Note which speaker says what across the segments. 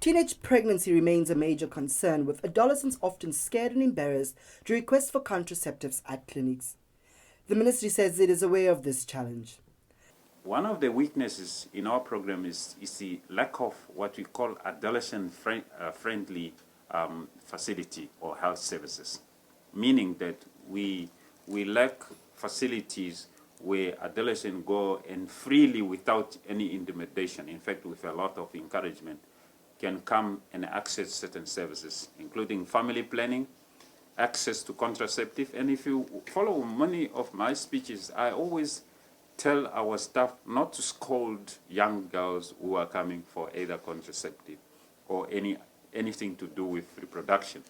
Speaker 1: Teenage pregnancy remains a major concern, with adolescents often scared and embarrassed to request for contraceptives at clinics. The ministry says it is aware of this challenge.
Speaker 2: One of the weaknesses in our program is the lack of what we call adolescent-friendly facility or health services, meaning that we lack facilities where adolescents go and freely, without any intimidation, in fact with a lot of encouragement, can come and access certain services, including family planning, access to contraceptive. And if you follow many of my speeches, I always tell our staff not to scold young girls who are coming for either contraceptive or anything to do with reproduction.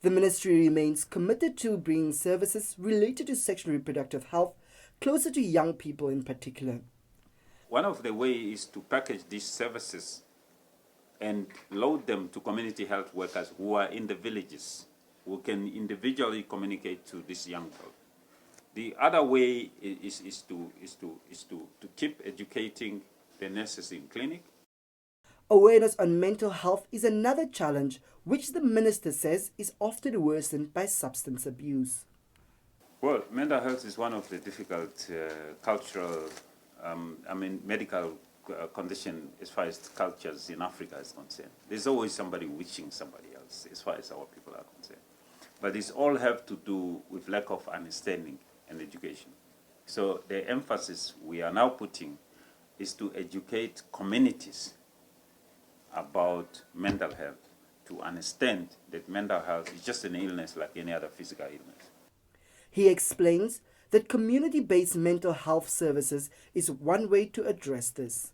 Speaker 1: The ministry remains committed to bringing services related to sexual and reproductive health closer to young people in particular.
Speaker 2: One of the ways is to package these services and load them to community health workers who are in the villages, who can individually communicate to this young girl. The other way is to keep educating the nurses in clinic.
Speaker 1: Awareness on mental health is another challenge, which the minister says is often worsened by substance abuse.
Speaker 2: Well, mental health is one of the difficult cultural, medical condition as far as cultures in Africa is concerned. There's always somebody wishing somebody else as far as our people are concerned. But it's all have to do with lack of understanding and education. So the emphasis we are now putting is to educate communities about mental health, to understand that mental health is just an illness like any other physical illness.
Speaker 1: He explains that community-based mental health services is one way to address this.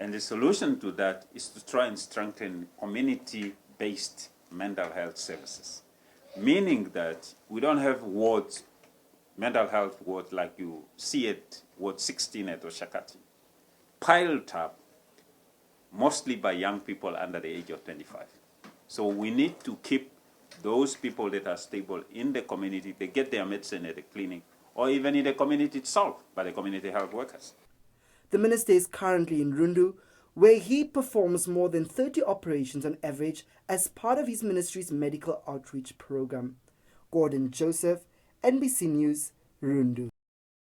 Speaker 2: And the solution to that is to try and strengthen community-based mental health services, meaning that we don't have wards, mental health wards like you see at Ward 16 at Oshakati, piled up mostly by young people under the age of 25. So we need to keep those people that are stable in the community. They get their medicine at the clinic or even in the community itself by the community health workers.
Speaker 1: The minister is currently in Rundu, where he performs more than 30 operations on average as part of his ministry's medical outreach program. Gordon Joseph, NBC News, Rundu.